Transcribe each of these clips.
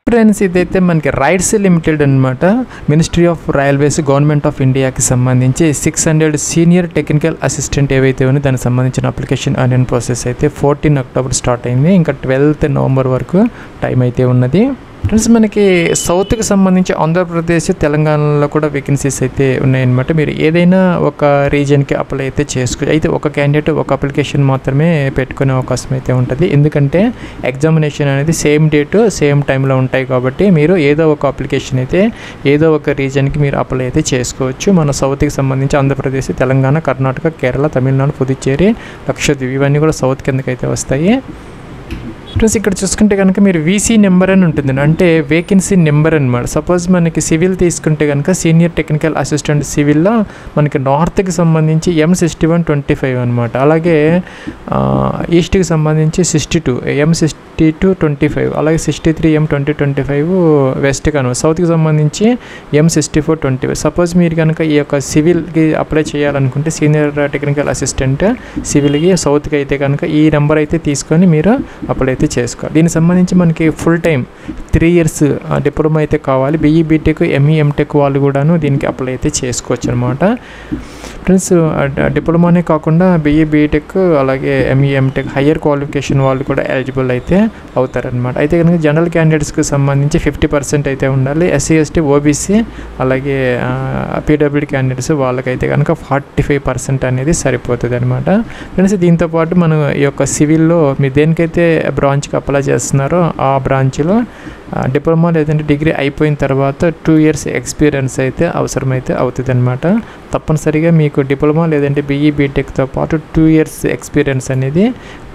Friends ఇదైతే మనకి rides limited అనమాట. Ministry of railways government of ఇండియాకి సంబంధించి 600 సీనియర్ టెక్నికల్ అసిస్టెంట్ ఏవైతే ఉన్నాయో దానికి సంబంధించిన అప్లికేషన్ ఆన్లైన్ ప్రాసెస్ అయితే 14 అక్టోబర్ స్టార్ట్ అయింది. ఇంకా 12 నవంబర్ వరకు టైం అయితే ఉన్నది. ఫ్రెండ్స్ మనకి సౌత్కి సంబంధించి ఆంధ్రప్రదేశ్ తెలంగాణలో కూడా వేకెన్సీస్ అయితే ఉన్నాయన్నమాట. మీరు ఏదైనా ఒక రీజియన్కి అప్లై అయితే చేసుకోవచ్చు. అయితే ఒక క్యాండిడేట్ ఒక అప్లికేషన్ మాత్రమే పెట్టుకునే అవకాశం అయితే ఉంటుంది. ఎందుకంటే ఎగ్జామినేషన్ అనేది సేమ్ డేట్ సేమ్ టైంలో ఉంటాయి కాబట్టి మీరు ఏదో ఒక అప్లికేషన్ అయితే ఏదో ఒక రీజియన్కి మీరు అప్లై అయితే చేసుకోవచ్చు. మన సౌత్కి సంబంధించి ఆంధ్రప్రదేశ్, తెలంగాణ, కర్ణాటక, కేరళ, తమిళనాడు, పుదుచ్చేరి, లక్షద్వీప్ ఇవన్నీ కూడా సౌత్ కిందకైతే వస్తాయి. ప్లస్ ఇక్కడ చూసుకుంటే కనుక మీరు వీసీ నెంబర్ అని ఉంటుంది, అంటే వేకెన్సీ నెంబర్ అనమాట. సపోజ్ మనకి సివిల్ తీసుకుంటే కనుక సీనియర్ టెక్నికల్ అసిస్టెంట్ సివిల్లో మనకి నార్త్కి సంబంధించి M6125 అనమాట. అలాగే ఈస్ట్కి సంబంధించి 62 M6225, అలాగే 63 M2025 వెస్ట్కి అనమాట. సౌత్కి సంబంధించి M6425. సపోజ్ మీరు కనుక ఈ యొక్క సివిల్కి అప్లై చేయాలనుకుంటే సీనియర్ టెక్నికల్ అసిస్టెంట్ సివిల్కి సౌత్కి అయితే కనుక ఈ నెంబర్ అయితే తీసుకొని మీరు అప్లై అయితే చేసుకోవాలి. దీనికి సంబంధించి మనకి ఫుల్ టైం 3 ఇయర్స్ డిప్లొమా అయితే కావాలి. BE BTech ME MTech వాళ్ళు కూడాను దీనికి అప్లై అయితే చేసుకోవచ్చు అనమాట. ఫ్రెండ్స్ డిప్లొమానే కాకుండా BE BTech అలాగే ME MTech హయ్యర్ క్వాలిఫికేషన్ వాళ్ళు కూడా ఎలిజిబుల్ అయితే అవుతారనమాట. అయితే కనుక జనరల్ క్యాండిడేట్స్కి సంబంధించి 50% అయితే ఉండాలి. SC ST OBC అలాగే PWD క్యాండిడేట్స్ వాళ్ళకైతే కనుక 45% అనేది సరిపోతుంది అనమాట. ఫ్రెండ్స్ దీంతోపాటు మనం ఈ యొక్క సివిల్లో మీరు దేనికైతే బ్రాంచ్కి అప్లై చేస్తున్నారో ఆ బ్రాంచ్లో డిప్లొమా లేదంటే డిగ్రీ అయిపోయిన తర్వాత 2 ఇయర్స్ ఎక్స్పీరియన్స్ అయితే అవసరమైతే అవుతుంది అనమాట. తప్పనిసరిగా మీకు డిప్లొమా లేదంటే BE BTechతో పాటు 2 ఇయర్స్ ఎక్స్పీరియన్స్ అనేది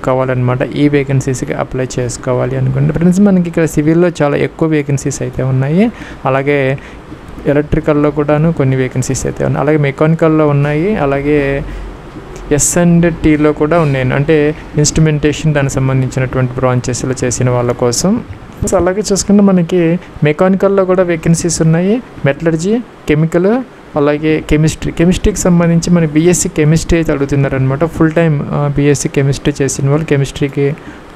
కావాలన్నమాట. ఈ వేకెన్సీస్కి అప్లై చేసుకోవాలి అనుకుంటే ఫ్రెండ్స్ మనకి ఇక్కడ సివిల్లో చాలా ఎక్కువ వేకెన్సీస్ అయితే ఉన్నాయి. అలాగే ఎలక్ట్రికల్లో కూడాను కొన్ని వేకెన్సీస్ అయితే ఉన్నాయి. అలాగే మెకానికల్లో ఉన్నాయి. అలాగే S&Tలో కూడా ఉన్నాయి, అంటే ఇన్స్ట్రుమెంటేషన్ దానికి సంబంధించినటువంటి బ్రాంచెస్లో చేసిన వాళ్ళ కోసం. అలాగే చూసుకుంటే మనకి మెకానికల్లో కూడా వేకెన్సీస్ ఉన్నాయి. మెటలర్జీ, కెమికల్, అలాగే కెమిస్ట్రీకి సంబంధించి మన BSc కెమిస్ట్రీ అయితే అడుగుతున్నారనమాట. ఫుల్ టైం BSc కెమిస్ట్రీ చేసిన వాళ్ళు కెమిస్ట్రీకి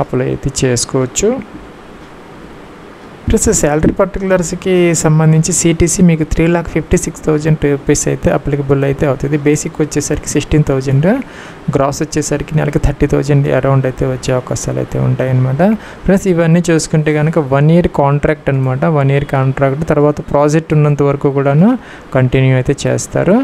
అప్లై అయితే చేసుకోవచ్చు. ప్లస్ శాలరీ పర్టికులర్స్కి సంబంధించి CTC మీకు 3,56,000 రూపీస్ అయితే అప్లికబుల్ అయితే అవుతుంది. బేసిక్ వచ్చేసరికి 16,000, గ్రాస్ వచ్చేసరికి నెలకి 30,000 అరౌండ్ అయితే వచ్చే అవకాశాలు అయితే ఉంటాయన్నమాట. ప్లస్ ఇవన్నీ చూసుకుంటే కనుక 1 ఇయర్ కాంట్రాక్ట్ అనమాట. 1 ఇయర్ కాంట్రాక్ట్ తర్వాత ప్రాజెక్ట్ ఉన్నంత వరకు కూడాను కంటిన్యూ అయితే చేస్తారు.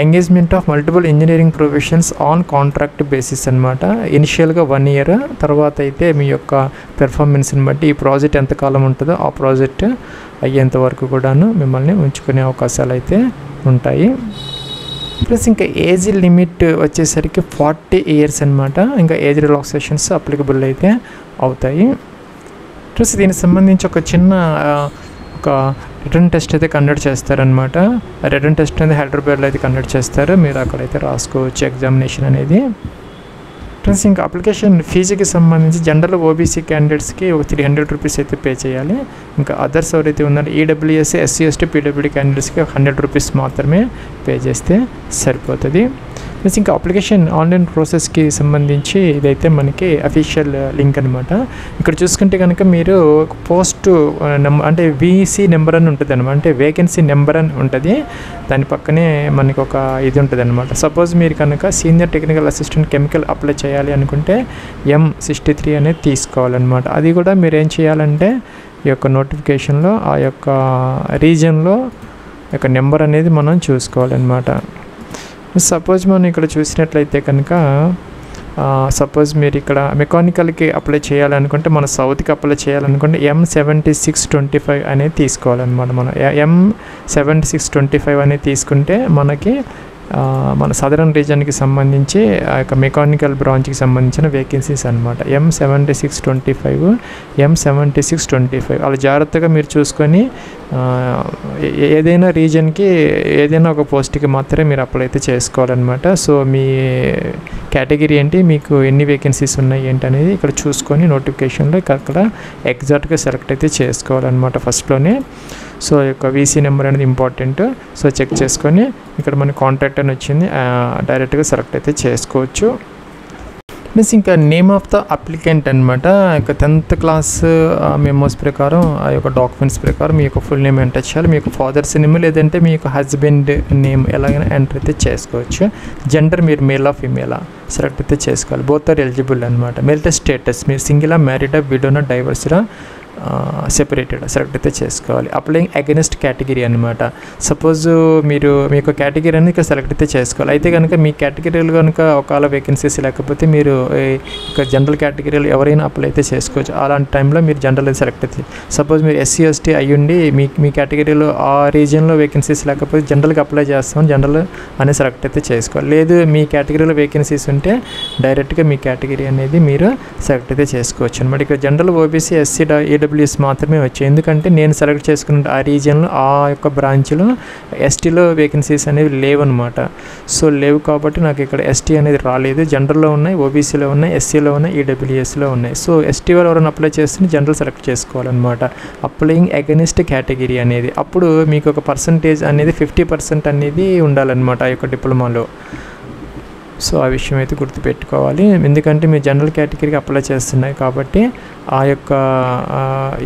Engagement of multiple engineering professions on contract basis అనమాట. ఇనిషియల్గా 1 ఇయర్, తర్వాత అయితే మీ యొక్క పెర్ఫార్మెన్స్ని బట్టి ఈ ప్రాజెక్ట్ ఎంతకాలం ఉంటుందో ఆ ప్రాజెక్ట్ అయ్యేంత వరకు కూడాను మిమ్మల్ని ఉంచుకునే అవకాశాలు అయితే ఉంటాయి. ప్లస్ ఇంకా ఏజ్ లిమిట్ వచ్చేసరికి 40 ఇయర్స్ అనమాట. ఇంకా ఏజ్ రిలాక్సేషన్స్ అప్లికబుల్ అయితే అవుతాయి. ప్లస్ దీనికి సంబంధించి ఒక చిన్న రిటర్న్ టెస్ట్ అయితే కండక్ట్ చేస్తారనమాట. రిటర్న్ టెస్ట్ అనేది హైదరాబాద్లో అయితే కండక్ట్ చేస్తారు. మీరు అక్కడైతే రాసుకోవచ్చు ఎగ్జామినేషన్ అనేది. ఫ్రెండ్స్ ఇంకా అప్లికేషన్ ఫీజుకి సంబంధించి జనరల్ OBC క్యాండిడేట్స్కి ఒక 300 రూపీస్ అయితే పే చేయాలి. ఇంకా అదర్స్ ఎవరైతే ఉన్నారో EWS SC ST PWD క్యాండిడేట్స్కి 100 రూపీస్ మాత్రమే పే చేస్తే సరిపోతుంది. ప్లస్ ఇంకా అప్లికేషన్ ఆన్లైన్ ప్రాసెస్కి సంబంధించి ఇదైతే మనకి అఫీషియల్ లింక్ అనమాట. ఇక్కడ చూసుకుంటే కనుక మీరు పోస్ట్ నెంబర్ అంటే VC నెంబర్ అని ఉంటుంది అనమాట, అంటే వేకెన్సీ నెంబర్ అని ఉంటుంది. దాని పక్కనే మనకి ఒక ఇది ఉంటుంది అనమాట. సపోజ్ మీరు కనుక senior technical assistant chemical apply చేయాలి అనుకుంటే M63 అనేది తీసుకోవాలన్నమాట. అది కూడా మీరు ఏం చేయాలంటే ఈ యొక్క నోటిఫికేషన్లో ఆ యొక్క రీజియన్లో యొక్క నెంబర్ అనేది మనం చూసుకోవాలన్నమాట. సపోజ్ మనం ఇక్కడ చూసినట్లయితే కనుక సపోజ్ మీరు ఇక్కడ మెకానికల్కి అప్లై చేయాలనుకుంటే మన సౌత్కి అప్లై చేయాలనుకుంటే M7625 అనేది తీసుకోవాలన్నమాట. మనం M7625 అనేది తీసుకుంటే మనకి మన సదరన్ రీజన్కి సంబంధించి ఆ యొక్క మెకానికల్ బ్రాంచ్కి సంబంధించిన వేకెన్సీస్ అనమాట. M7625 అలా జాగ్రత్తగా మీరు చూసుకొని ఏదైనా రీజన్కి ఏదైనా ఒక పోస్ట్కి మాత్రమే మీరు అప్లై అయితే చేసుకోవాలన్నమాట. సో మీ కేటగిరీ ఏంటి, మీకు ఎన్ని వేకెన్సీస్ ఉన్నాయి ఏంటి అనేది ఇక్కడ చూసుకొని నోటిఫికేషన్లో అక్కడ ఎగ్జాక్ట్గా సెలెక్ట్ అయితే చేసుకోవాలన్నమాట ఫస్ట్లోనే. సో యొక్క VC నెంబర్ అనేది ఇంపార్టెంట్. సో చెక్ చేసుకొని ఇక్కడ మన కాంటాక్ట్ అని వచ్చింది, డైరెక్ట్గా సెలెక్ట్ అయితే చేసుకోవచ్చు. ప్లస్ ఇంకా నేమ్ ఆఫ్ ద అప్లికెంట్ అనమాట. ఇంకా 10th క్లాస్ మెమోస్ ప్రకారం ఆ యొక్క డాక్యుమెంట్స్ ప్రకారం మీ యొక్క ఫుల్ నేమ్ ఎంటర్ చేయాలి. మీ యొక్క ఫాదర్స్ నేమ్ లేదంటే మీ యొక్క హస్బెండ్ నేమ్ ఎలాగైనా ఎంటర్ అయితే చేసుకోవచ్చు. జెండర్ మీరు మేలా ఫీమేలా సెలెక్ట్ అయితే చేసుకోవాలి. బోత్ ఆర్ ఎలిజిబుల్ అనమాట. మెరిటల్ స్టేటస్ మీరు సింగిలా, మ్యారీడా, విడోనా, డైవర్స్రా, సెపరేటెడ్ సెలెక్ట్ అయితే చేసుకోవాలి. అప్లయింగ్ అగెనిస్ట్ కేటగిరీ అనమాట. సపోజ్ మీరు మీ యొక్క కేటగిరీ అనేది ఇక్కడ సెలెక్ట్ అయితే చేసుకోవాలి. అయితే కనుక మీ కేటగిరీలో కనుక ఒకవేళ వేకెన్సీస్ లేకపోతే మీరు ఇక జనరల్ కేటగిరీలో ఎవరైనా అప్లై అయితే చేసుకోవచ్చు. అలాంటి టైంలో మీరు జనరల్ అయితే సెలెక్ట్ అయితే, సపోజ్ మీరు SC ST అయ్యుండి మీ కేటగిరీలో ఆ రీజియన్లో వేకెన్సీస్ లేకపోతే జనరల్కి అప్లై చేస్తాం, జనరల్ అనేది సెలెక్ట్ అయితే చేసుకోవాలి. లేదు మీ కేటగిరీలో వేకెన్సీస్ ఉంటే డైరెక్ట్గా మీ కేటగిరీ అనేది మీరు సెలెక్ట్ అయితే చేసుకోవచ్చు అనమాట. ఇక్కడ జనరల్, OBC, SC, AWS మాత్రమే వచ్చాయి. ఎందుకంటే నేను సెలెక్ట్ చేసుకున్న ఆ రీజియన్లో ఆ యొక్క బ్రాంచ్లో STలో వేకెన్సీస్ అనేవి లేవన్నమాట. సో లేవు కాబట్టి నాకు ఇక్కడ ST అనేది రాలేదు. జనరల్లో ఉన్నాయి, OBCలో ఉన్నాయి, SCలో ఉన్నాయి, EWSలో ఉన్నాయి. సో ST వాళ్ళు ఎవరైనా అప్లై చేస్తే జనరల్ సెలెక్ట్ చేసుకోవాలన్నమాట. అప్లయింగ్ అగెనిస్ట్ కేటగిరీ అనేది అప్పుడు మీకు ఒక పర్సంటేజ్ అనేది 50% అనేది ఉండాలన్నమాట ఆ యొక్క డిప్లొమాలో. సో ఆ విషయం అయితే గుర్తుపెట్టుకోవాలి. ఎందుకంటే మీరు జనరల్ కేటగిరీకి అప్లై చేస్తున్నాయి కాబట్టి ఆ యొక్క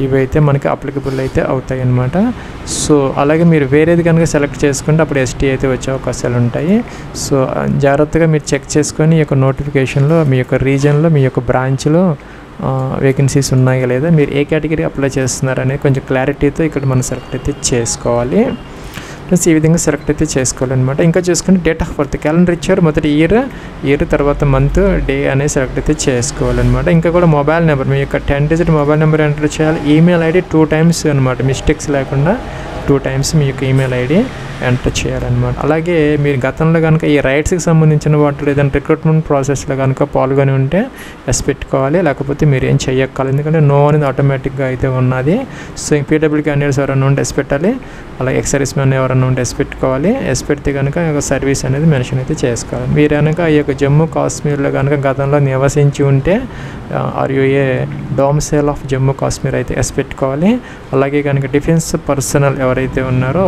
ఇవైతే మనకి అప్లికబుల్ అయితే అవుతాయి అన్నమాట. సో అలాగే మీరు వేరేది కనుక సెలెక్ట్ చేసుకుంటే అప్పుడు ST అయితే వచ్చే అవకాశాలు ఉంటాయి. సో జాగ్రత్తగా మీరు చెక్ చేసుకొని ఈ యొక్క నోటిఫికేషన్లో మీ యొక్క రీజన్లో మీ యొక్క బ్రాంచ్లో వేకెన్సీస్ ఉన్నాయా లేదా, మీరు ఏ కేటగిరీ అప్లై చేస్తున్నారనేది కొంచెం క్లారిటీతో ఇక్కడ మనం సెలెక్ట్ అయితే చేసుకోవాలి. ప్లస్ ఈ విధంగా సెలెక్ట్ అయితే చేసుకోవాలన్నమాట. ఇంకా చూసుకుంటే డేట్ ఆఫ్ బర్త్, క్యాలెండర్ ఇచ్చారు, మొదటి ఇయర్ తర్వాత మంత్, డే అనేది సెలెక్ట్ అయితే చేసుకోవాలన్నమాట. ఇంకా కూడా మొబైల్ నెంబర్, మీ యొక్క 10 డిజిట్ మొబైల్ నెంబర్ ఎంటర్ చేయాలి. ఈమెయిల్ ID 2 times అనమాట, మిస్టేక్స్ లేకుండా 2 times మీ యొక్క ఈమెయిల్ ID ఎంటర్ చేయాలన్నమాట. అలాగే మీరు గతంలో కనుక ఈ రైట్స్కి సంబంధించిన వాటిలో ఏదైనా రిక్రూట్మెంట్ ప్రాసెస్లో కనుక పాల్గొని ఉంటే ఎస్ పెట్టుకోవాలి, లేకపోతే మీరు ఏం చెయ్యక్కర్లేదు. ఎందుకంటే నో అనేది ఆటోమేటిక్గా అయితే ఉన్నది. సో PW క్యాండిడేట్స్ ఎవరైనా ఉంటే ఎస్ పెట్టాలి, అలాగే ఎక్సర్వీస్ మ్యాన్ ఎవరైనా ఉంటే ఎస్ పెట్టుకోవాలి. ఎస్ పెడితే కనుక సర్వీస్ అనేది మెన్షన్ అయితే చేసుకోవాలి. మీరు కనుక ఈ యొక్క జమ్మూ కాశ్మీర్లో కనుక గతంలో నివసించి ఉంటే RUA domicile of Jammu Kashmir అయితే ఎస్ పెట్టుకోవాలి. అలాగే కనుక డిఫెన్స్ పర్సనల్ ఎవరైతే ఉన్నారో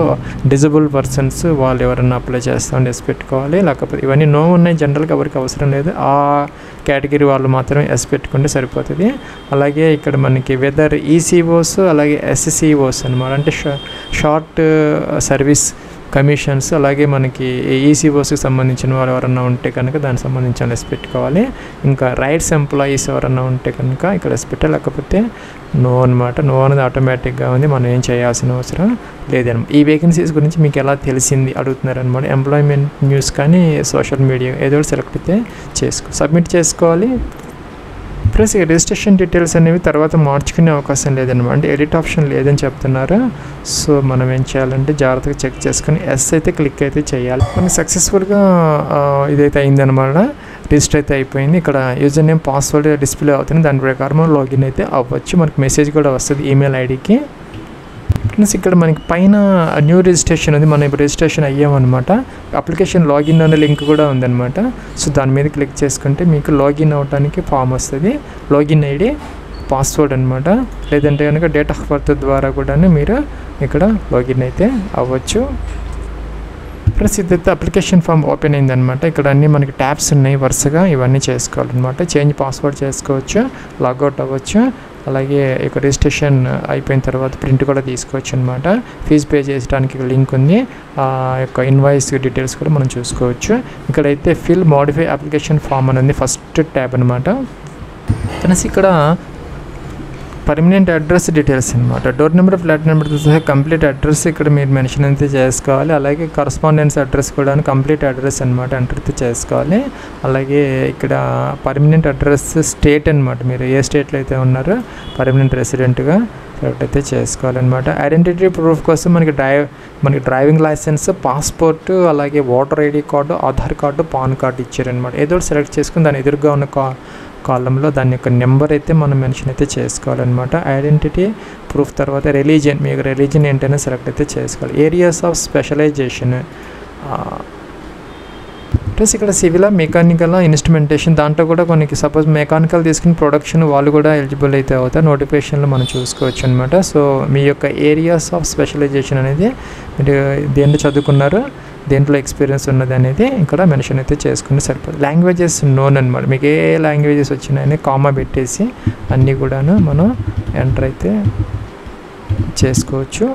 డిజబుల్ పర్సన్స్ వాళ్ళు ఎవరైనా అప్లై చేస్తామని ఎస్ పెట్టుకోవాలి. లేకపోతే ఇవన్నీ నో ఉన్నాయి, జనరల్గా ఎవరికి అవసరం లేదు, ఆ కేటగిరీ వాళ్ళు మాత్రమే ఎస్ పెట్టుకుంటే సరిపోతుంది. అలాగే ఇక్కడ మనకి వెదర్ ECOs అలాగే SCOs అనమాట, అంటే షార్ట్ సర్వీస్ కమిషన్స్, అలాగే మనకి ECOస్కి సంబంధించిన వాళ్ళు ఎవరన్నా ఉంటే కనుక దానికి సంబంధించిన ఎస్ పెట్టుకోవాలి. ఇంకా రైట్స్ ఎంప్లాయీస్ ఎవరన్నా ఉంటే కనుక ఇక్కడ ఎస్ పెట్టాలి, లేకపోతే నో అనమాట. నో అనేది ఆటోమేటిక్గా ఉంది, మనం ఏం చేయాల్సిన అవసరం లేదన్నమాట. ఈ వేకెన్సీస్ గురించి మీకు ఎలా తెలిసింది అడుగుతున్నారనమాట. ఎంప్లాయ్మెంట్ న్యూస్ కానీ సోషల్ మీడియా ఏదో సెలెక్ట్ అయితే సబ్మిట్ చేసుకోవాలి. ప్లస్ రిజిస్ట్రేషన్ డీటెయిల్స్ అనేవి తర్వాత మార్చుకునే అవకాశం లేదన్నమాట, అంటే ఎడిట్ ఆప్షన్ లేదని చెప్తున్నారు. సో మనం ఏం చేయాలంటే జాగ్రత్తగా చెక్ చేసుకొని ఎస్ అయితే క్లిక్ అయితే చేయాలి. మనకి సక్సెస్ఫుల్గా ఇదైతే అయిందనమాట, రిజిస్టర్ అయితే అయిపోయింది. ఇక్కడ యూజర్ నేమ్ పాస్వర్డ్ డిస్ప్లే అవుతుంది, దాని ప్రకారం లాగిన్ అయితే అవ్వచ్చు. మనకి మెసేజ్ కూడా వస్తుంది ఈమెయిల్ ఐడికి. ప్లస్ ఇక్కడ మనకి పైన న్యూ రిజిస్ట్రేషన్ ఉంది, మనం ఇప్పుడు రిజిస్ట్రేషన్ అయ్యామన్నమాట. అప్లికేషన్ లాగిన్ అనే లింక్ కూడా ఉందన్నమాట. సో దాని మీద క్లిక్ చేసుకుంటే మీకు లాగిన్ అవ్వడానికి ఫామ్ వస్తుంది, లాగిన్ ID, పాస్వర్డ్ అనమాట. లేదంటే కనుక డేట్ ఆఫ్ బర్త్ ద్వారా కూడా మీరు ఇక్కడ లాగిన్ అయితే అవ్వచ్చు. ప్లస్ ఇదైతే అప్లికేషన్ ఫామ్ ఓపెన్ అయిందనమాట. ఇక్కడ అన్నీ మనకి ట్యాబ్స్ ఉన్నాయి వరుసగా, ఇవన్నీ చేసుకోవాలన్నమాట. చేంజ్ పాస్వర్డ్ చేసుకోవచ్చు, లాగౌట్ అవ్వచ్చు. అలాగే ఇక రిజిస్ట్రేషన్ అయిపోయిన తర్వాత ప్రింట్ కూడా తీసుకోవచ్చు అనమాట. ఫీజు పే చేయడానికి లింక్ ఉంది, ఆ యొక్క ఇన్వాయిస్ డీటెయిల్స్ కూడా మనం చూసుకోవచ్చు. ఇక్కడైతే ఫిల్ మోడిఫై అప్లికేషన్ ఫామ్ అని ఉంది, ఫస్ట్ ట్యాబ్ అనమాట. ప్లస్ ఇక్కడ పర్మనెంట్ అడ్రస్ డీటెయిల్స్ అనమాట, డోర్ నెంబర్, ఫ్లాట్ నెంబర్తో సహా కంప్లీట్ అడ్రస్ ఇక్కడ మీరు మెన్షన్ అయితే చేసుకోవాలి. అలాగే కరస్పాండెన్స్ అడ్రస్ కూడా కంప్లీట్ అడ్రస్ అనమాట ఎంటర్ అయితే చేసుకోవాలి. అలాగే ఇక్కడ పర్మనెంట్ అడ్రస్ స్టేట్ అనమాట, మీరు ఏ స్టేట్లో అయితే ఉన్నారో పర్మనెంట్ రెసిడెంట్గా సెలెక్ట్ అయితే చేసుకోవాలన్నమాట. ఐడెంటిటీ ప్రూఫ్ కోసం మనకి డ్రైవింగ్ లైసెన్స్, పాస్పోర్ట్, అలాగే voter ID card, Aadhaar card, pan card ఇచ్చారనమాట. ఏదో సెలెక్ట్ చేసుకుని దాని ఎదురుగా ఉన్న కాలంలో దాని యొక్క నెంబర్ అయితే మనం మెన్షన్ అయితే చేసుకోవాలన్నమాట. ఐడెంటిటీ ప్రూఫ్ తర్వాత రిలీజియన్, మీకు రిలీజియన్ ఏంటనే సెలెక్ట్ అయితే చేసుకోవాలి. ఏరియాస్ ఆఫ్ స్పెషలైజేషన్, ప్లస్ ఇక్కడ సివిల్, మెకానికల్, ఇన్స్ట్రుమెంటేషన్, దాంట్లో కూడా కొన్ని సపోజ్ మెకానికల్ తీసుకుని ప్రొడక్షన్ వాళ్ళు కూడా ఎలిజిబుల్ అయితే అవుతారు, నోటిఫికేషన్లో మనం చూసుకోవచ్చు అనమాట. సో మీ యొక్క ఏరియాస్ ఆఫ్ స్పెషలైజేషన్ అనేది మీరు దేంట్లో చదువుకున్నారు, దేంట్లో ఎక్స్పీరియన్స్ ఉన్నది అనేది ఇక్కడ మెన్షన్ అయితే చేసుకుని సరిపోతుంది. లాంగ్వేజెస్ నోన్ అనమాట, మీకు ఏ లాంగ్వేజెస్ వచ్చినాయని కామా పెట్టేసి అన్నీ కూడాను మనం ఎంటర్ అయితే చేసుకోవచ్చు.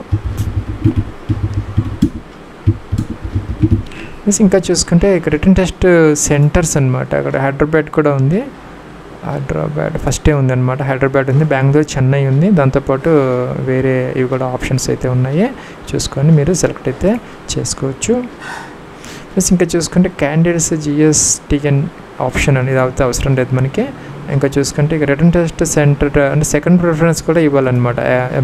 ఇంకా చూసుకుంటే ఇక్కడ రిటన్ టెస్ట్ సెంటర్స్ అనమాట, అక్కడ హైదరాబాద్ కూడా ఉంది, హైదరాబాద్ ఫస్టే ఉందన్నమాట, హైదరాబాద్ ఉంది, బెంగళూరు, చెన్నై ఉంది, దాంతోపాటు వేరే ఇవి కూడా ఆప్షన్స్ అయితే ఉన్నాయి, చూసుకొని మీరు సెలెక్ట్ అయితే చేసుకోవచ్చు. ప్లస్ ఇంకా చూసుకుంటే క్యాండిడేట్స్ జిఎస్టిఎన్ ఆప్షన్ అనేది అయితే అవసరం లేదు మనకి. ఇంకా చూసుకుంటే ఇక రిటన్ టెస్ట్ సెంటర్ అంటే సెకండ్ ప్రిఫరెన్స్ కూడా ఇవ్వాలన్నమాట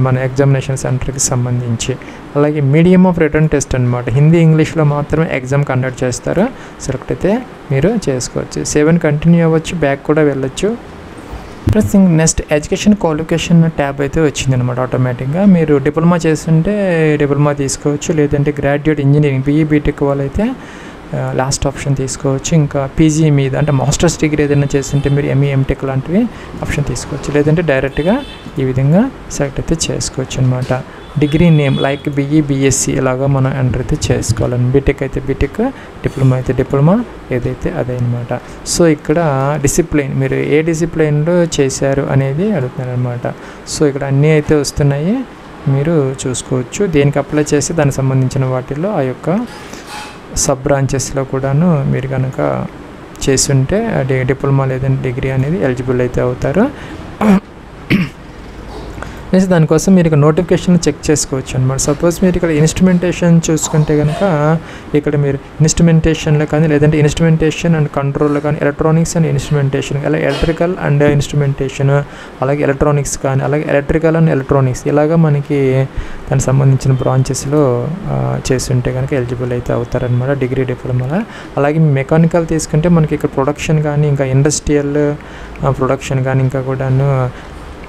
మన ఎగ్జామినేషన్ సెంటర్కి సంబంధించి. అలాగే మీడియం ఆఫ్ రిటన్ టెస్ట్ అనమాట, హిందీ ఇంగ్లీష్లో మాత్రమే ఎగ్జామ్ కండక్ట్ చేస్తారు, సెలెక్ట్ అయితే మీరు చేసుకోవచ్చు. 7 కంటిన్యూ అవ్వచ్చు, బ్యాక్ కూడా వెళ్ళొచ్చు. Plus next education qualification tab అయితే వచ్చిందనమాట ఆటోమేటిక్గా. మీరు డిప్లొమా చేస్తుంటే డిప్లొమా తీసుకోవచ్చు, లేదంటే గ్రాడ్యుయేట్ ఇంజనీరింగ్ బీఈ బీటెక్ వాళ్ళైతే లాస్ట్ ఆప్షన్ తీసుకోవచ్చు. ఇంకా పీజీ మీద అంటే మాస్టర్స్ డిగ్రీ ఏదైనా చేస్తుంటే మీరు ఎంఈ ఎంటెక్ లాంటివి ఆప్షన్ తీసుకోవచ్చు, లేదంటే డైరెక్ట్గా ఈ విధంగా సెలెక్ట్ అయితే చేసుకోవచ్చు అనమాట. Degree name like BE BSc ఇలాగా మనం ఎంటర్ అయితే చేసుకోవాలని. బీటెక్ అయితే బీటెక్, డిప్లొమా అయితే డిప్లొమా, ఏదైతే అదే అనమాట. సో ఇక్కడ డిసిప్లిన్ మీరు ఏ డిసిప్లిన్లో చేశారు అనేది అడుగుతున్నారు అనమాట. సో ఇక్కడ అన్నీ అయితే వస్తున్నాయి, మీరు చూసుకోవచ్చు. దేనికి అప్లై చేసి దానికి సంబంధించిన వాటిల్లో ఆ యొక్క సబ్ బ్రాంచెస్లో కూడాను మీరు కనుక చేస్తుంటే డిప్లొమా లేదంటే డిగ్రీ అనేది ఎలిజిబుల్ అయితే అవుతారు. నెక్స్ట్ దానికోసం మీరు ఇక్కడ నోటిఫికేషన్ చెక్ చేసుకోవచ్చు అనమాట. సపోజ్ మీరు ఇక్కడ ఇన్స్ట్రుమెంటేషన్ చూసుకుంటే కనుక ఇక్కడ మీరు ఇన్స్ట్రుమెంటేషన్లో కానీ లేదంటే ఇన్స్ట్రుమెంటేషన్ అండ్ కంట్రోల్లో కానీ ఎలక్ట్రానిక్స్ అండ్ ఇన్స్ట్రుమెంటేషన్, అలాగే ఎలక్ట్రికల్ అండ్ ఇన్స్ట్రుమెంటేషన్, అలాగే ఎలక్ట్రానిక్స్ కానీ అలాగే ఎలక్ట్రికల్ అండ్ ఎలక్ట్రానిక్స్ ఇలాగా మనకి దానికి సంబంధించిన బ్రాంచెస్లో చేస్తుంటే కనుక ఎలిజిబుల్ అయితే అవుతారనమాట డిగ్రీ డిప్లొమాలో. అలాగే మెకానికల్ తీసుకుంటే మనకి ఇక్కడ ప్రొడక్షన్ కానీ ఇంకా ఇండస్ట్రియల్ ప్రొడక్షన్ కానీ ఇంకా కూడాను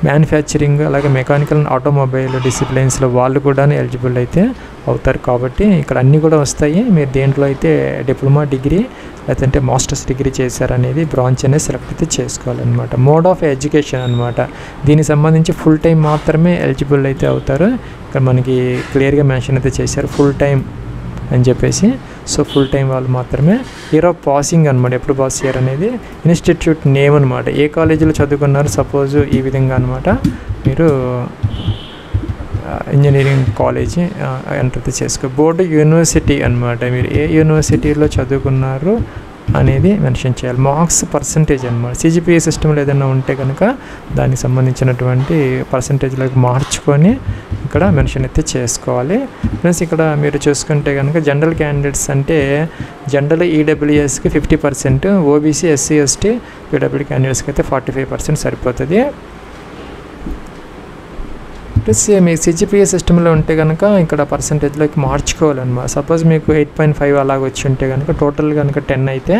మ్యానుఫ్యాక్చరింగ్ అలాగే మెకానికల్ అండ్ ఆటోమొబైల్ డిసిప్లిన్స్లో వాళ్ళు కూడా ఎలిజిబుల్ అయితే అవుతారు. కాబట్టి ఇక్కడ అన్నీ కూడా వస్తాయి. మీరు దేంట్లో అయితే డిప్లొమా డిగ్రీ లేదంటే మాస్టర్స్ డిగ్రీ చేశారనేది బ్రాంచ్ అనేది సెలెక్ట్ అయితే చేసుకోవాలన్నమాట. మోడ్ ఆఫ్ ఎడ్యుకేషన్ అనమాట, దీనికి సంబంధించి ఫుల్ టైం మాత్రమే ఎలిజిబుల్ అయితే అవుతారు. ఇక్కడ మనకి క్లియర్గా మెన్షన్ అయితే చేశారు ఫుల్ టైం అని చెప్పేసి. సో ఫుల్ టైం వాళ్ళు మాత్రమే. ఇయర్ ఆఫ్ పాసింగ్ అనమాట, ఎప్పుడు పాస్ ఇయర్ అనేది, ఇన్స్టిట్యూట్ నేమ్ అనమాట, ఏ కాలేజీలో చదువుకున్నారు సపోజ్ ఈ విధంగా అనమాట. మీరు ఇంజనీరింగ్ కాలేజీ ఎంటర్ చేసుకో. బోర్డు యూనివర్సిటీ అనమాట, మీరు ఏ యూనివర్సిటీలో చదువుకున్నారు అనేది మెన్షన్ చేయాలి. మార్క్స్ పర్సంటేజ్ అనమాట, సిజిపిఏ సిస్టంలో ఏదైనా ఉంటే కనుక దానికి సంబంధించినటువంటి పర్సంటేజ్లోకి మార్చుకొని ఇక్కడ మెన్షన్ అయితే చేసుకోవాలి. ప్లస్ ఇక్కడ మీరు చూసుకుంటే కనుక జనరల్ క్యాండిడేట్స్ అంటే జనరల్ ఈడబ్ల్యూఎస్కి 50%, ఓబీసీ ఎస్సీ ఎస్టీ పీడబ్ల్యూ క్యాండిడేట్స్కి అయితే 45% సరిపోతుంది. ప్లస్ మీకు సిజిపిఏ సిస్టంలో ఉంటే కనుక ఇక్కడ పర్సంటేజ్లోకి మార్చుకోవాలన్నమాట. సపోజ్ మీకు 8.5 అలాగ వచ్చి ఉంటే కనుక టోటల్ కనుక 10 అయితే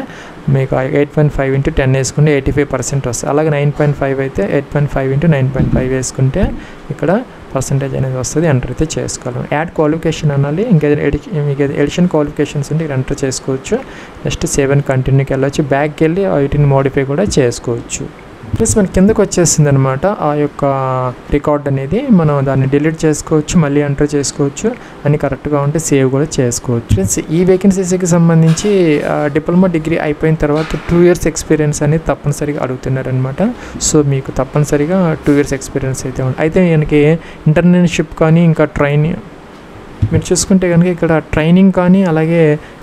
మీకు 8.5 × 10 వేసుకుంటే 85% వస్తుంది. అలాగే 9.5 అయితే 8.5 × 9.5 వేసుకుంటే ఇక్కడ పర్సంటేజ్ అనేది వస్తుంది, ఎంటర్ అయితే చేసుకోవాలి. యాడ్ క్వాలిఫికేషన్ అనాలి, ఇంకేదైనా మీకు ఎడిషన్ క్వాలిఫికేషన్స్ ఉంటే ఇక్కడ ఎంటర్ చేసుకోవచ్చు. నెక్స్ట్ 7 కంటిన్యూకి వెళ్ళొచ్చు, బ్యాక్కి వెళ్ళి వీటిని మోడిఫై కూడా చేసుకోవచ్చు. ప్లస్ మన కిందకు వచ్చేసింది అనమాట ఆ యొక్క రికార్డ్ అనేది, మనం దాన్ని డిలీట్ చేసుకోవచ్చు, మళ్ళీ ఎంటర్ చేసుకోవచ్చు, అన్ని కరెక్ట్గా ఉంటే సేవ్ కూడా చేసుకోవచ్చు. ఈ వేకెన్సీస్కి సంబంధించి డిప్లొమా డిగ్రీ అయిపోయిన తర్వాత 2 years ఎక్స్పీరియన్స్ అనేది తప్పనిసరిగా అడుగుతున్నారనమాట. సో మీకు తప్పనిసరిగా 2 years ఎక్స్పీరియన్స్ అయితే ఉంది. అయితే మనకి ఇంటర్న్షిప్ కానీ ఇంకా ట్రైనింగ్ మీరు చూసుకుంటే కనుక ఇక్కడ ట్రైనింగ్ కానీ అలాగే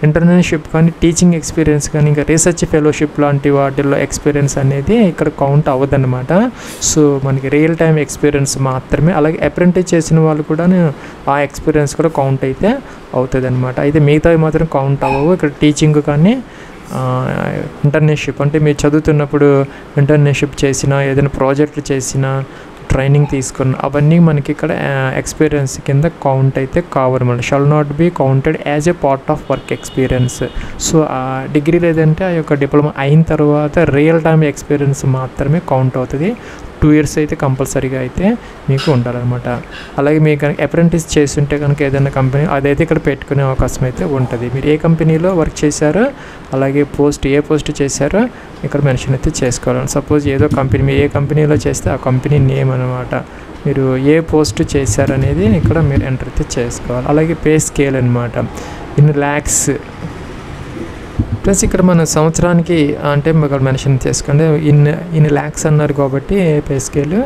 ఇంటర్న్షిప్ కానీ టీచింగ్ ఎక్స్పీరియన్స్ కానీ ఇంకా రీసెర్చ్ ఫెలోషిప్ లాంటి వాటిల్లో ఎక్స్పీరియన్స్ అనేది ఇక్కడ కౌంట్ అవ్వదన్నమాట. సో మనకి రియల్ టైం ఎక్స్పీరియన్స్ మాత్రమే. అలాగే అప్రెంటిస్ చేసిన వాళ్ళు కూడా ఆ ఎక్స్పీరియన్స్ కూడా కౌంట్ అయితే అవుతుంది అనమాట. అయితే మిగతావి మాత్రం కౌంట్ అవ్వవు. ఇక్కడ టీచింగ్ కానీ ఇంటర్న్షిప్ అంటే మీరు చదువుతున్నప్పుడు ఇంటర్న్షిప్ చేసిన ఏదైనా ప్రాజెక్టులు చేసిన ట్రైనింగ్ తీసుకున్న అవన్నీ మనకి ఇక్కడ ఎక్స్పీరియన్స్ కింద కౌంట్ అయితే కావన్నమాట. Shall not be counted as a part of work experience. So ఆ డిగ్రీ లేదంటే ఆ యొక్క డిప్లొమా అయిన తర్వాత రియల్ టైమ్ ఎక్స్పీరియన్స్ మాత్రమే కౌంట్ అవుతుంది. 2 years అయితే కంపల్సరీగా అయితే మీకు ఉండాలన్నమాట. అలాగే మీకు కనుక అప్రెంటిస్ చేస్తుంటే కనుక ఏదైనా కంపెనీ అదైతే ఇక్కడ పెట్టుకునే అవకాశం అయితే ఉంటుంది. మీరు ఏ కంపెనీలో వర్క్ చేశారో అలాగే ఏ పోస్ట్ చేశారో ఇక్కడ మెన్షన్ అయితే చేసుకోవాలి. సపోజ్ ఏదో కంపెనీ మీరు ఏ కంపెనీలో చేస్తే ఆ కంపెనీ నేమ్ అనమాట, మీరు ఏ పోస్ట్ చేశారనేది ఇక్కడ మీరు ఎంటర్ అయితే చేసుకోవాలి. అలాగే పే స్కేల్ అనమాట, ఇన్ ల్యాక్స్. ప్లస్ ఇక్కడ మన సంవత్సరానికి అంటే మీకు మెన్షన్ చేసుకోండి, ఇన్ ల్యాక్స్ అన్నారు కాబట్టి pay scale,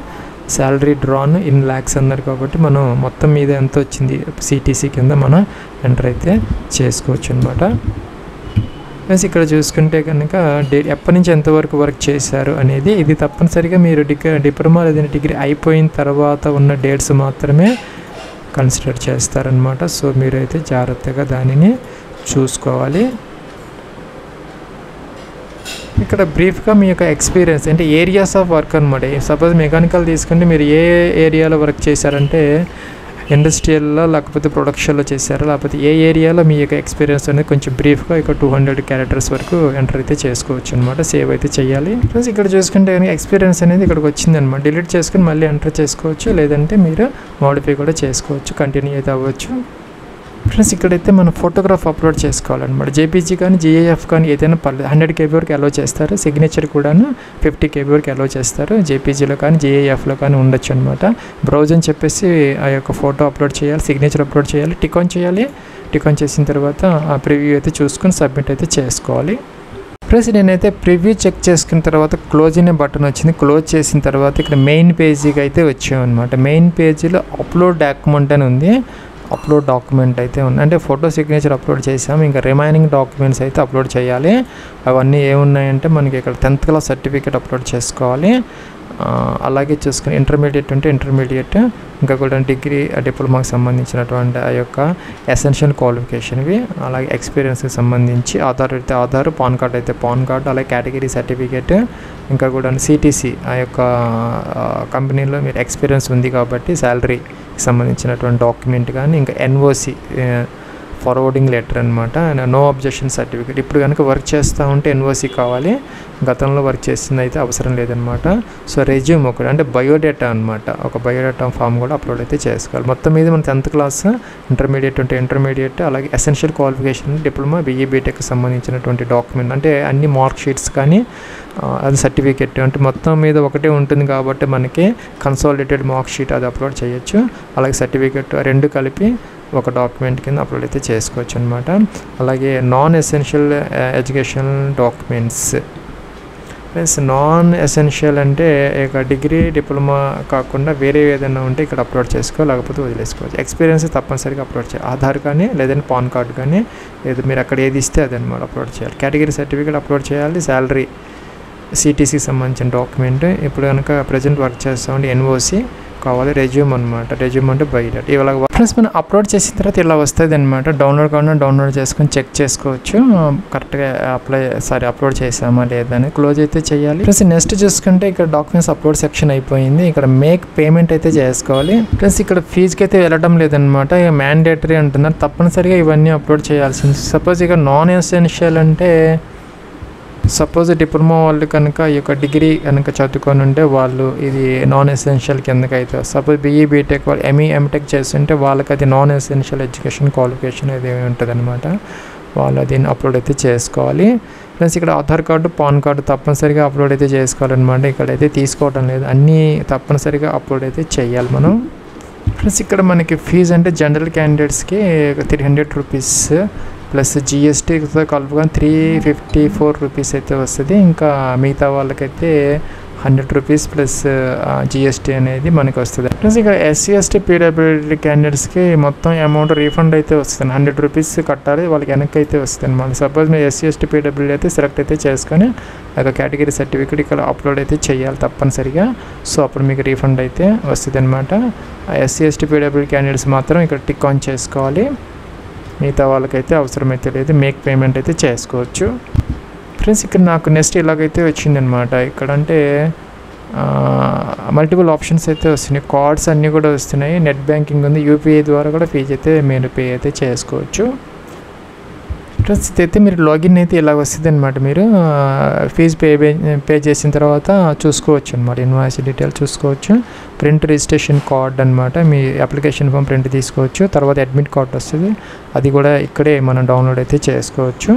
salary drawn in lakhs అన్నారు కాబట్టి మనం మొత్తం మీద ఎంత వచ్చింది సిటీసీ కింద మనం ఎంటర్ అయితే చేసుకోవచ్చు అనమాట. ప్లస్ ఇక్కడ చూసుకుంటే కనుక ఎప్పటి నుంచి ఎంతవరకు వర్క్ చేశారు అనేది, ఇది తప్పనిసరిగా మీరు డిప్లొమా లేదా డిగ్రీ అయిపోయిన తర్వాత ఉన్న డేట్స్ మాత్రమే కన్సిడర్ చేస్తారనమాట. సో మీరైతే జాగ్రత్తగా దానిని చూసుకోవాలి. ఇక్కడ బ్రీఫ్గా మీ యొక్క ఎక్స్పీరియన్స్ అంటే ఏరియాస్ ఆఫ్ వర్క్ అనమాట. సపోజ్ మెకానికల్ తీసుకుంటే మీరు ఏ ఏరియాలో వర్క్ చేశారంటే ఇండస్ట్రియల్లో లేకపోతే ప్రొడక్షన్లో చేశారా, లేకపోతే ఏ ఏరియాలో మీ యొక్క ఎక్స్పీరియన్స్ అనేది కొంచెం బ్రీఫ్గా ఇక్కడ 200 క్యారెక్టర్స్ వరకు ఎంటర్ అయితే చేసుకోవచ్చు అనమాట. సేవ్ అయితే చేయాలి. ప్లస్ ఇక్కడ చూసుకుంటే ఎక్స్పీరియన్స్ అనేది ఇక్కడికి వచ్చిందనమాట. డిలీట్ చేసుకుని మళ్ళీ ఎంటర్ చేసుకోవచ్చు, లేదంటే మీరు మోడిఫై కూడా చేసుకోవచ్చు, కంటిన్యూ అయితే అవ్వచ్చు. ఫ్రెండ్స్ ఇక్కడైతే మనం ఫోటోగ్రాఫ్ అప్లోడ్ చేసుకోవాలన్నమాట. జేపీజీ కానీ జీఏఎఫ్ కానీ ఏదైనా పర్లేదు, 100 KB వరకు అలో చేస్తారు. సిగ్నేచర్ కూడాను 50 KB వరకు అలో చేస్తారు. జేపీజీలో కానీ జీఏఎఫ్లో కానీ ఉండొచ్చు అనమాట. బ్రౌజ్ అని చెప్పేసి ఆ యొక్క ఫోటో అప్లోడ్ చేయాలి, సిగ్నేచర్ అప్లోడ్ చేయాలి, టిక్ ఆన్ చేయాలి. టిక్ ఆన్ చేసిన తర్వాత ఆ ప్రివ్యూ అయితే చూసుకొని సబ్మిట్ అయితే చేసుకోవాలి. ప్లస్ నేనైతే ప్రివ్యూ చెక్ చేసుకున్న తర్వాత క్లోజ్ అనే బటన్ వచ్చింది. క్లోజ్ చేసిన తర్వాత ఇక్కడ మెయిన్ పేజీకి అయితే వచ్చామన్నమాట. మెయిన్ పేజీలో అప్లోడ్ డాక్యుమెంట్ అని ఉంది. అప్లోడ్ డాక్యుమెంట్ అయితే ఉంది, అంటే ఫోటో సిగ్నేచర్ అప్లోడ్ చేసాము. ఇంకా రిమైనింగ్ డాక్యుమెంట్స్ అయితే అప్లోడ్ చేయాలి. అవన్నీ ఏమున్నాయంటే మనకి ఇక్కడ 10th క్లాస్ సర్టిఫికేట్ అప్లోడ్ చేసుకోవాలి. అలాగే చూసుకుని ఇంటర్మీడియట్ ఉంటే ఇంటర్మీడియట్, ఇంకా కూడా డిగ్రీ డిప్లొమాకి సంబంధించినటువంటి ఆ యొక్క ఎసెన్షియల్ క్వాలిఫికేషన్వి, అలాగే ఎక్స్పీరియన్స్కి సంబంధించి ఆధార్ అయితే ఆధార్, పాన్ కార్డ్ అయితే పాన్ కార్డు, అలాగే కేటగిరీ సర్టిఫికేట్, ఇంకా కూడా సిటీసీ ఆ యొక్క కంపెనీలో మీరు ఎక్స్పీరియన్స్ ఉంది కాబట్టి శాలరీకి సంబంధించినటువంటి డాక్యుమెంట్ కానీ, ఇంకా ఎన్ఓసి ఫార్వర్డింగ్ లెటర్ అనమాట, నో అబ్జెక్షన్ సర్టిఫికేట్. ఇప్పుడు కనుక వర్క్ చేస్తూ ఉంటే ఎన్ఓసి కావాలి, గతంలో వర్క్ చేసింది అయితే అవసరం లేదనమాట. సో రెజ్యూమ్ ఒకటి అంటే బయోడేటా అనమాట, ఒక బయోడేటా ఫామ్ కూడా అప్లోడ్ అయితే చేసుకోవాలి. మొత్తం మీద మన 10th క్లాస్, ఇంటర్మీడియట్ ఉంటే ఇంటర్మీడియట్, అలాగే ఎసెన్షియల్ క్వాలిఫికేషన్ డిప్లొమా, BE బీటెక్కి సంబంధించినటువంటి డాక్యుమెంట్ అంటే అన్ని మార్క్ షీట్స్ కానీ అది సర్టిఫికేట్ అంటే మొత్తం మీద ఒకటే ఉంటుంది కాబట్టి మనకి కన్సాలిడేటెడ్ మార్క్ షీట్ అది అప్లోడ్ చేయొచ్చు. అలాగే సర్టిఫికేట్ రెండు కలిపి ఒక డాక్యుమెంట్ కింద అప్లోడ్ అయితే చేసుకోవచ్చు అనమాట. అలాగే non essential educational documents. Plus non essential అంటే ఇక డిగ్రీ డిప్లొమా కాకుండా వేరే ఏదైనా ఉంటే ఇక్కడ అప్లోడ్ చేసుకోవాలి, లేకపోతే వదిలేసుకోవచ్చు. ఎక్స్పీరియన్స్ తప్పనిసరిగా అప్లోడ్ చేయాలి. ఆధార్ కానీ లేదంటే పాన్ కార్డు కానీ ఏదో మీరు అక్కడ ఏది ఇస్తే అదనమాట అప్లోడ్ చేయాలి. కేటగిరీ సర్టిఫికేట్ అప్లోడ్ చేయాలి. శాలరీ సిటీసీకి సంబంధించిన డాక్యుమెంట్, ఇప్పుడు కనుక ప్రజెంట్ వర్క్ చేస్తామంటే ఎన్ఓసి కావాలి. రెజ్యూమ్ అనమాట, రెజ్యూమ్ అంటే బయోడేటా. ఇలాగ ఫ్రెండ్స్ మనం అప్లోడ్ చేసిన తర్వాత ఇలా వస్తుంది అనమాట. డౌన్లోడ్ కాకుండా డౌన్లోడ్ చేసుకొని చెక్ చేసుకోవచ్చు కరెక్ట్గా అప్లోడ్ చేసామా లేదా అని. క్లోజ్ అయితే చేయాలి. ప్లస్ నెక్స్ట్ చూసుకుంటే ఇక్కడ డాక్యుమెంట్స్ అప్లోడ్ సెక్షన్ అయిపోయింది. ఇక్కడ మేక్ పేమెంట్ అయితే చేసుకోవాలి. ప్లస్ ఇక్కడ ఫీజుకి అయితే వెళ్ళడం లేదనమాట, ఇక మ్యాండేటరీ అంటున్నారు, తప్పనిసరిగా ఇవన్నీ అప్లోడ్ చేయాల్సింది. సపోజ్ ఇక నాన్ ఎసెన్షియల్ అంటే సపోజ్ డిప్లొమా వాళ్ళు కనుక ఈ యొక్క డిగ్రీ కనుక చదువుకొని ఉంటే వాళ్ళు ఇది నాన్ ఎసెన్షియల్ కిందకి అయితే, సపోజ్ BE బీటెక్ వాళ్ళు ME MTech చేస్తుంటే వాళ్ళకి అది నాన్ ఎసెన్షియల్ ఎడ్యుకేషన్ క్వాలిఫికేషన్ అది ఉంటుంది అనమాట. వాళ్ళు దీన్ని అప్లోడ్ అయితే చేసుకోవాలి. ప్లస్ ఇక్కడ ఆధార్ కార్డు, పాన్ కార్డు తప్పనిసరిగా అప్లోడ్ అయితే చేసుకోవాలన్నమాట. ఇక్కడైతే తీసుకోవడం లేదు, అన్నీ తప్పనిసరిగా అప్లోడ్ అయితే చేయాలి మనం. ప్లస్ ఇక్కడ మనకి ఫీజు అంటే జనరల్ క్యాండిడేట్స్కి 300 రూపీస్ ప్లస్ GSTతో కలుపుకొని 354 రూపీస్ అయితే వస్తుంది. ఇంకా మిగతా వాళ్ళకైతే 100 రూపీస్ ప్లస్ GST అనేది మనకి వస్తుంది. ప్లస్ ఇక్కడ SC ST PWD క్యాండిడేట్స్కి మొత్తం అమౌంట్ రీఫండ్ అయితే వస్తుంది. 100 రూపీస్ కట్టాలి, వాళ్ళకి వెనక్కి అయితే వస్తుంది అనమాట. సపోజ్ మీరు SC ST PWD అయితే సెలెక్ట్ అయితే చేసుకొని ఒక కేటగిరీ సర్టిఫికేట్ ఇక్కడ అప్లోడ్ అయితే చేయాలి తప్పనిసరిగా. సో అప్పుడు మీకు రీఫండ్ అయితే వస్తుంది అనమాట. SC ST PWD క్యాండిడేట్స్ మాత్రం ఇక్కడ టిక్ ఆన్ చేసుకోవాలి, మిగతా వాళ్ళకైతే అవసరమైతే లేదు. మేక్ పేమెంట్ అయితే చేసుకోవచ్చు. ఫ్రెండ్స్ ఇక్కడ నాకు నెక్స్ట్ ఇలాగైతే వచ్చిందనమాట. ఇక్కడ అంటే మల్టిపుల్ ఆప్షన్స్ అయితే వస్తున్నాయి, కార్డ్స్ అన్నీ కూడా వస్తున్నాయి, నెట్ బ్యాంకింగ్ ఉంది, UPI ద్వారా కూడా ఫీజు అయితే మీరు పే అయితే చేసుకోవచ్చు. ఫ్రెండ్స్ ఇదైతే మీరు లాగిన్ అయితే ఇలా వస్తుంది అనమాట. మీరు ఫీజు పే చేసిన తర్వాత చూసుకోవచ్చు అనమాట, ఇన్వాయిస్ డీటెయిల్స్ చూసుకోవచ్చు. ప్రింట్ రిజిస్ట్రేషన్ కార్డ్ అనమాట, మీ అప్లికేషన్ ఫామ్ ప్రింట్ తీసుకోవచ్చు. తర్వాత అడ్మిట్ కార్డ్ వస్తుంది, అది కూడా ఇక్కడే మనం డౌన్లోడ్ అయితే చేసుకోవచ్చు.